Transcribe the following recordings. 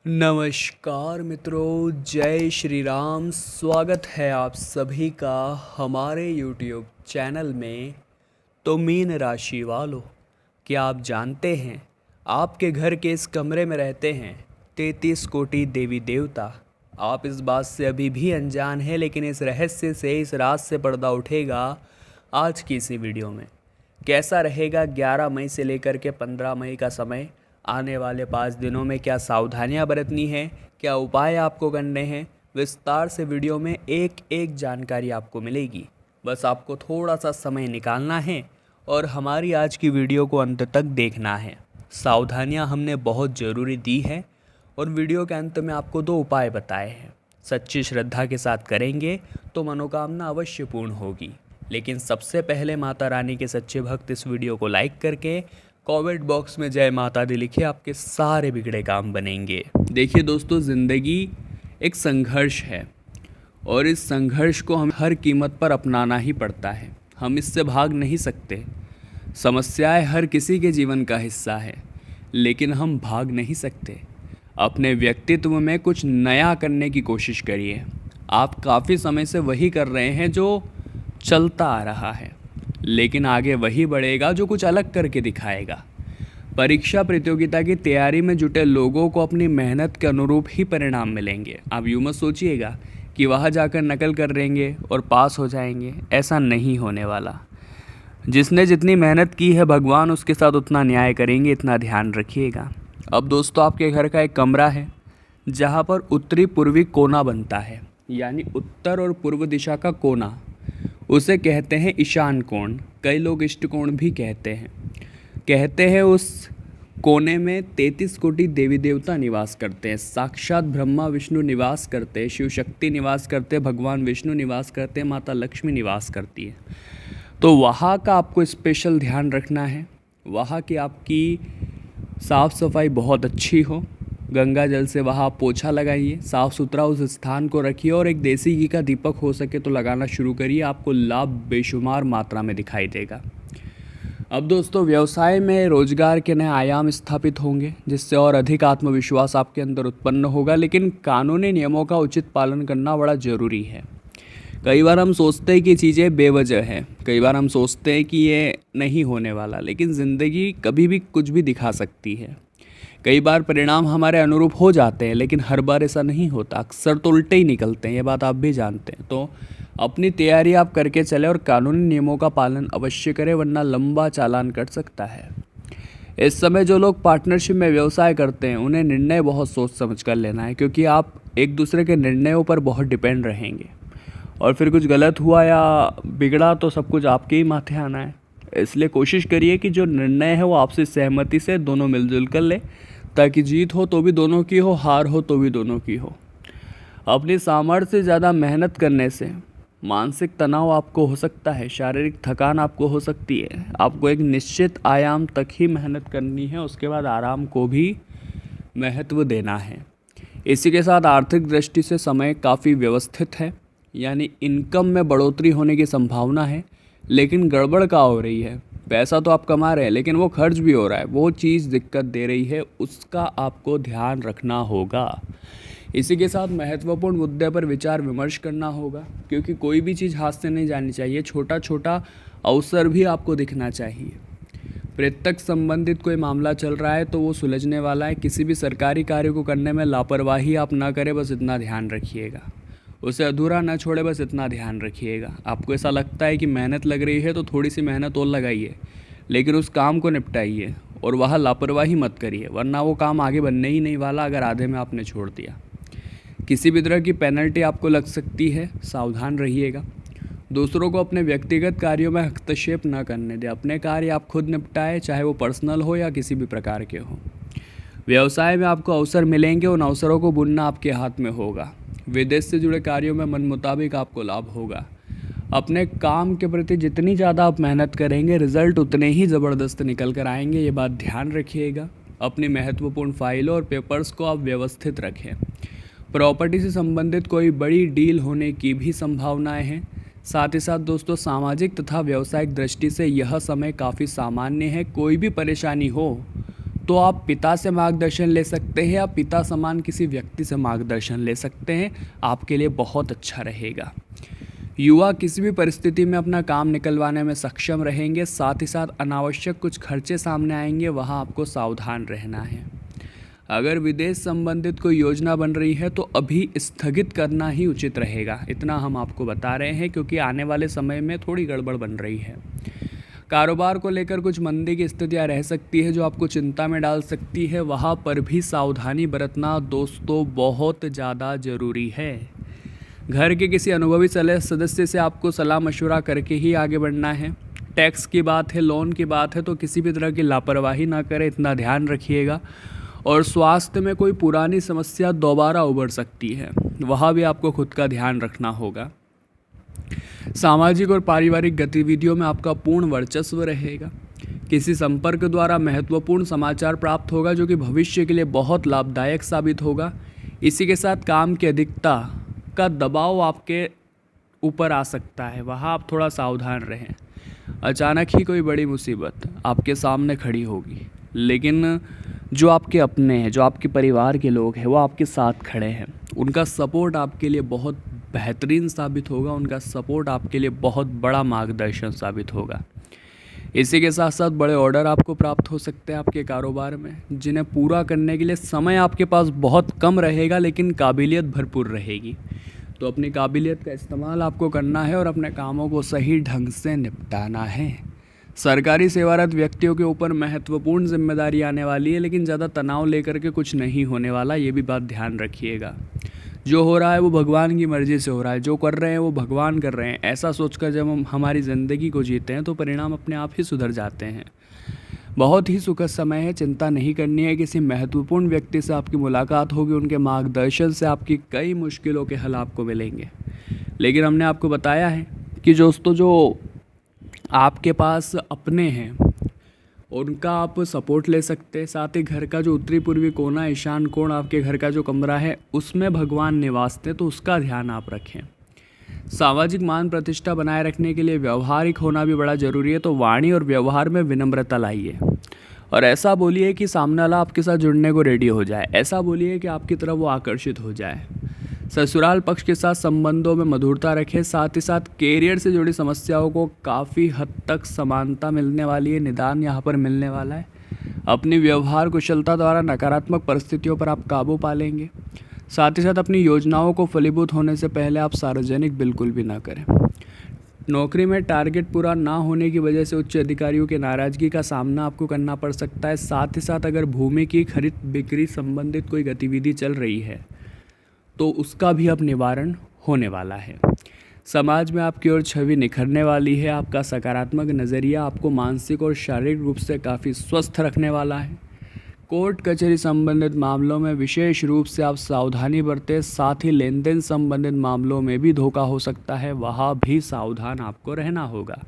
नमस्कार मित्रों, जय श्री राम। स्वागत है आप सभी का हमारे YouTube चैनल में। तो मीन राशि वालों, क्या आप जानते हैं आपके घर के इस कमरे में रहते हैं 33 कोटि देवी देवता। आप इस बात से अभी भी अनजान हैं, लेकिन इस रहस्य से, इस राज से पर्दा उठेगा आज की इसी वीडियो में। कैसा रहेगा 11 मई से लेकर के 15 मई का समय, आने वाले 5 दिनों में क्या सावधानियां बरतनी है, क्या उपाय आपको करने हैं, विस्तार से वीडियो में एक एक जानकारी आपको मिलेगी। बस आपको थोड़ा सा समय निकालना है और हमारी आज की वीडियो को अंत तक देखना है। सावधानियां हमने बहुत ज़रूरी दी है और वीडियो के अंत में आपको 2 उपाय बताए हैं। सच्ची श्रद्धा के साथ करेंगे तो मनोकामना अवश्य पूर्ण होगी। लेकिन सबसे पहले माता रानी के सच्चे भक्त इस वीडियो को लाइक करके कमेंट बॉक्स में जय माता दी लिखिए, आपके सारे बिगड़े काम बनेंगे। देखिए दोस्तों, ज़िंदगी एक संघर्ष है और इस संघर्ष को हम हर कीमत पर अपनाना ही पड़ता है। हम इससे भाग नहीं सकते। समस्याएं हर किसी के जीवन का हिस्सा है, लेकिन हम भाग नहीं सकते। अपने व्यक्तित्व में कुछ नया करने की कोशिश करिए। आप काफ़ी समय से वही कर रहे हैं जो चलता आ रहा है, लेकिन आगे वही बढ़ेगा जो कुछ अलग करके दिखाएगा। परीक्षा प्रतियोगिता की तैयारी में जुटे लोगों को अपनी मेहनत के अनुरूप ही परिणाम मिलेंगे। आप यूँ मत सोचिएगा कि वहाँ जाकर नकल कर लेंगे और पास हो जाएंगे, ऐसा नहीं होने वाला। जिसने जितनी मेहनत की है, भगवान उसके साथ उतना न्याय करेंगे, इतना ध्यान रखिएगा। अब दोस्तों, आपके घर का एक कमरा है जहाँ पर उत्तरी पूर्वी कोना बनता है, यानी उत्तर और पूर्व दिशा का कोना, उसे कहते हैं ईशान कोण। कई लोग इष्ट कोण भी कहते हैं उस कोने में 33 कोटि देवी देवता निवास करते हैं। साक्षात ब्रह्मा विष्णु निवास करते हैं, शिव शक्ति निवास करते हैं, भगवान विष्णु निवास करते हैं, माता लक्ष्मी निवास करती है। तो वहाँ का आपको स्पेशल ध्यान रखना है। वहाँ की आपकी साफ़ सफाई बहुत अच्छी हो। गंगा जल से वहाँ पोछा लगाइए, साफ़ सुथरा उस स्थान को रखिए और एक देसी घी का दीपक हो सके तो लगाना शुरू करिए। आपको लाभ बेशुमार मात्रा में दिखाई देगा। अब दोस्तों, व्यवसाय में रोजगार के नए आयाम स्थापित होंगे, जिससे और अधिक आत्मविश्वास आपके अंदर उत्पन्न होगा। लेकिन कानूनी नियमों का उचित पालन करना बड़ा ज़रूरी है। कई बार हम सोचते हैं कि चीज़ें बेवजह हैं, कई बार हम सोचते हैं कि ये नहीं होने वाला, लेकिन ज़िंदगी कभी भी कुछ भी दिखा सकती है। कई बार परिणाम हमारे अनुरूप हो जाते हैं, लेकिन हर बार ऐसा नहीं होता। अक्सर तो उल्टे ही निकलते हैं, ये बात आप भी जानते हैं। तो अपनी तैयारी आप करके चले और कानूनी नियमों का पालन अवश्य करें, वरना लंबा चालान कट सकता है। इस समय जो लोग पार्टनरशिप में व्यवसाय करते हैं, उन्हें निर्णय बहुत सोच समझ कर लेना है, क्योंकि आप एक दूसरे के निर्णयों पर बहुत डिपेंड रहेंगे और फिर कुछ गलत हुआ या बिगड़ा तो सब कुछ आपके ही माथे आना है। इसलिए कोशिश करिए कि जो निर्णय है वो आपसी सहमति से दोनों मिलजुल कर ले, ताकि जीत हो तो भी दोनों की हो, हार हो तो भी दोनों की हो। अपनी सामर्थ्य से ज़्यादा मेहनत करने से मानसिक तनाव आपको हो सकता है, शारीरिक थकान आपको हो सकती है। आपको एक निश्चित आयाम तक ही मेहनत करनी है, उसके बाद आराम को भी महत्व देना है। इसी के साथ आर्थिक दृष्टि से समय काफ़ी व्यवस्थित है, यानी इनकम में बढ़ोतरी होने की संभावना है। लेकिन गड़बड़ क्या हो रही है, पैसा तो आप कमा रहे हैं लेकिन वो खर्च भी हो रहा है, वो चीज़ दिक्कत दे रही है, उसका आपको ध्यान रखना होगा। इसी के साथ महत्वपूर्ण मुद्दे पर विचार विमर्श करना होगा, क्योंकि कोई भी चीज़ हाथ से नहीं जानी चाहिए। छोटा छोटा अवसर भी आपको दिखना चाहिए। प्रत्यक्ष संबंधित कोई मामला चल रहा है तो वो सुलझने वाला है। किसी भी सरकारी कार्य को करने में लापरवाही आप ना करें, बस इतना ध्यान रखिएगा। उसे अधूरा ना छोड़े, बस इतना ध्यान रखिएगा। आपको ऐसा लगता है कि मेहनत लग रही है तो थोड़ी सी मेहनत और लगाइए, लेकिन उस काम को निपटाइए और वहाँ लापरवाही मत करिए, वरना वो काम आगे बनने ही नहीं वाला अगर आधे में आपने छोड़ दिया। किसी भी तरह की पेनल्टी आपको लग सकती है, सावधान रहिएगा। दूसरों को अपने व्यक्तिगत कार्यों में हस्तक्षेप न करने दें। अपने कार्य आप खुद निपटाएं, चाहे वो पर्सनल हो या किसी भी प्रकार के हो। व्यवसाय में आपको अवसर मिलेंगे, उन अवसरों को बुनना आपके हाथ में होगा। विदेश से जुड़े कार्यों में मन मुताबिक आपको लाभ होगा। अपने काम के प्रति जितनी ज़्यादा आप मेहनत करेंगे, रिजल्ट उतने ही ज़बरदस्त निकल कर आएंगे, ये बात ध्यान रखिएगा। अपनी महत्वपूर्ण फाइलों और पेपर्स को आप व्यवस्थित रखें। प्रॉपर्टी से संबंधित कोई बड़ी डील होने की भी संभावनाएं हैं। साथ ही साथ दोस्तों, सामाजिक तथा व्यावसायिक दृष्टि से यह समय काफ़ी सामान्य है। कोई भी परेशानी हो तो आप पिता से मार्गदर्शन ले सकते हैं या पिता समान किसी व्यक्ति से मार्गदर्शन ले सकते हैं, आपके लिए बहुत अच्छा रहेगा। युवा किसी भी परिस्थिति में अपना काम निकलवाने में सक्षम रहेंगे, साथ ही साथ अनावश्यक कुछ खर्चे सामने आएंगे, वहाँ आपको सावधान रहना है। अगर विदेश संबंधित कोई योजना बन रही है तो अभी स्थगित करना ही उचित रहेगा, इतना हम आपको बता रहे हैं, क्योंकि आने वाले समय में थोड़ी गड़बड़ बन रही है। कारोबार को लेकर कुछ मंदी की स्थितियाँ रह सकती है जो आपको चिंता में डाल सकती है, वहाँ पर भी सावधानी बरतना दोस्तों बहुत ज़्यादा ज़रूरी है। घर के किसी अनुभवी सदस्य से आपको सलाह मशवरा करके ही आगे बढ़ना है। टैक्स की बात है, लोन की बात है, तो किसी भी तरह की लापरवाही ना करें, इतना ध्यान रखिएगा। और स्वास्थ्य में कोई पुरानी समस्या दोबारा उभर सकती है, वहाँ भी आपको खुद का ध्यान रखना होगा। सामाजिक और पारिवारिक गतिविधियों में आपका पूर्ण वर्चस्व रहेगा। किसी संपर्क द्वारा महत्वपूर्ण समाचार प्राप्त होगा जो कि भविष्य के लिए बहुत लाभदायक साबित होगा। इसी के साथ काम की अधिकता का दबाव आपके ऊपर आ सकता है, वहाँ आप थोड़ा सावधान रहें। अचानक ही कोई बड़ी मुसीबत आपके सामने खड़ी होगी, लेकिन जो आपके अपने हैं, जो आपके परिवार के लोग हैं, वो आपके साथ खड़े हैं। उनका सपोर्ट आपके लिए बहुत बेहतरीन साबित होगा, उनका सपोर्ट आपके लिए बहुत बड़ा मार्गदर्शन साबित होगा। इसी के साथ साथ बड़े ऑर्डर आपको प्राप्त हो सकते हैं आपके कारोबार में, जिन्हें पूरा करने के लिए समय आपके पास बहुत कम रहेगा, लेकिन काबिलियत भरपूर रहेगी। तो अपनी काबिलियत का इस्तेमाल आपको करना है और अपने कामों को सही ढंग से निपटाना है। सरकारी सेवारत व्यक्तियों के ऊपर महत्वपूर्ण जिम्मेदारी आने वाली है, लेकिन ज़्यादा तनाव लेकर के कुछ नहीं होने वाला, ये भी बात ध्यान रखिएगा। जो हो रहा है वो भगवान की मर्ज़ी से हो रहा है, जो कर रहे हैं वो भगवान कर रहे हैं, ऐसा सोचकर जब हम हमारी ज़िंदगी को जीते हैं तो परिणाम अपने आप ही सुधर जाते हैं। बहुत ही सुखद समय है, चिंता नहीं करनी है। किसी महत्वपूर्ण व्यक्ति से आपकी मुलाकात होगी, उनके मार्गदर्शन से आपकी कई मुश्किलों के हल आपको मिलेंगे। लेकिन हमने आपको बताया है कि दोस्तों, जो आपके पास अपने हैं उनका आप सपोर्ट ले सकते हैं। साथ ही घर का जो उत्तरी पूर्वी कोना, ईशान कोण, आपके घर का जो कमरा है उसमें भगवान निवासते, तो उसका ध्यान आप रखें। सामाजिक मान प्रतिष्ठा बनाए रखने के लिए व्यवहारिक होना भी बड़ा ज़रूरी है, तो वाणी और व्यवहार में विनम्रता लाइए और ऐसा बोलिए कि सामने वाला आपके साथ जुड़ने को रेडी हो जाए, ऐसा बोलिए कि आपकी तरफ वो आकर्षित हो जाए। ससुराल पक्ष के साथ संबंधों में मधुरता रखें। साथ ही साथ कैरियर से जुड़ी समस्याओं को काफ़ी हद तक समानता मिलने वाली है, निदान यहाँ पर मिलने वाला है। अपनी व्यवहार कुशलता द्वारा नकारात्मक परिस्थितियों पर आप काबू पा लेंगे। साथ ही साथ अपनी योजनाओं को फलीभूत होने से पहले आप सार्वजनिक बिल्कुल भी ना करें। नौकरी में टारगेट पूरा ना होने की वजह से उच्च अधिकारियों की नाराज़गी का सामना आपको करना पड़ सकता है। साथ ही साथ अगर भूमि की खरीद बिक्री संबंधित कोई गतिविधि चल रही है तो उसका भी अब निवारण होने वाला है। समाज में आपकी ओर छवि निखरने वाली है। आपका सकारात्मक नज़रिया आपको मानसिक और शारीरिक रूप से काफ़ी स्वस्थ रखने वाला है। कोर्ट कचहरी संबंधित मामलों में विशेष रूप से आप सावधानी बरतें। साथ ही लेन देन संबंधित मामलों में भी धोखा हो सकता है, वहाँ भी सावधान आपको रहना होगा।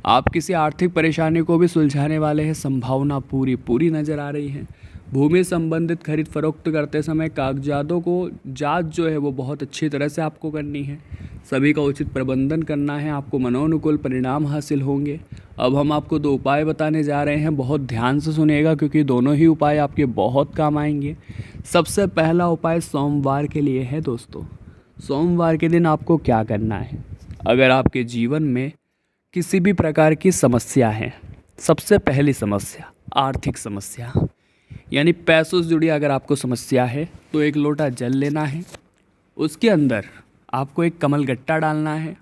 आप किसी आर्थिक परेशानी को भी सुलझाने वाले हैं, संभावना पूरी नज़र आ रही है। भूमि संबंधित खरीद फरोख्त करते समय कागजातों को जांच जो है वो बहुत अच्छी तरह से आपको करनी है। सभी का उचित प्रबंधन करना है, आपको मनोनुकूल परिणाम हासिल होंगे। अब हम आपको 2 उपाय बताने जा रहे हैं, बहुत ध्यान से सुनिएगा क्योंकि दोनों ही उपाय आपके बहुत काम आएंगे। सबसे पहला उपाय सोमवार के लिए है दोस्तों। सोमवार के दिन आपको क्या करना है? अगर आपके जीवन में किसी भी प्रकार की समस्या है, सबसे पहली समस्या आर्थिक समस्या, यानी पैसों से जुड़ी अगर आपको समस्या है तो 1 लोटा जल लेना है, उसके अंदर आपको एक कमलगट्टा डालना है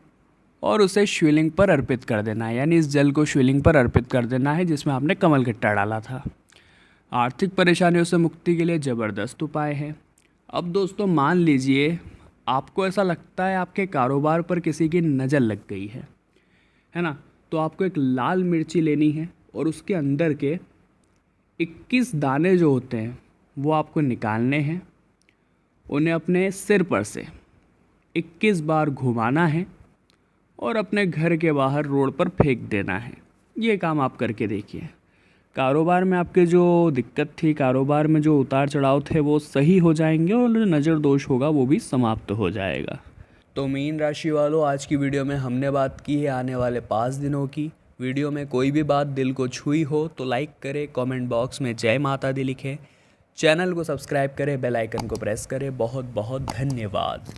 और उसे शिवलिंग पर अर्पित कर देना है। यानी इस जल को शिवलिंग पर अर्पित कर देना है जिसमें आपने कमलगट्टा डाला था। आर्थिक परेशानियों से मुक्ति के लिए ज़बरदस्त उपाय है। अब दोस्तों मान लीजिए आपको ऐसा लगता है आपके कारोबार पर किसी की नज़र लग गई है ना, तो आपको एक लाल मिर्ची लेनी है और उसके अंदर के 21 दाने जो होते हैं वो आपको निकालने हैं। उन्हें अपने सिर पर से 21 बार घुमाना है और अपने घर के बाहर रोड पर फेंक देना है। ये काम आप करके देखिए। कारोबार में आपके जो दिक्कत थी, कारोबार में जो उतार चढ़ाव थे वो सही हो जाएंगे और जो नज़र दोष होगा वो भी समाप्त हो जाएगा। तो मीन राशि वालों, आज की वीडियो में हमने बात की है आने वाले 5 दिनों की। वीडियो में कोई भी बात दिल को छुई हो तो लाइक करें, कमेंट बॉक्स में जय माता दी लिखें, चैनल को सब्सक्राइब करें, बेल आइकन को प्रेस करें। बहुत बहुत धन्यवाद।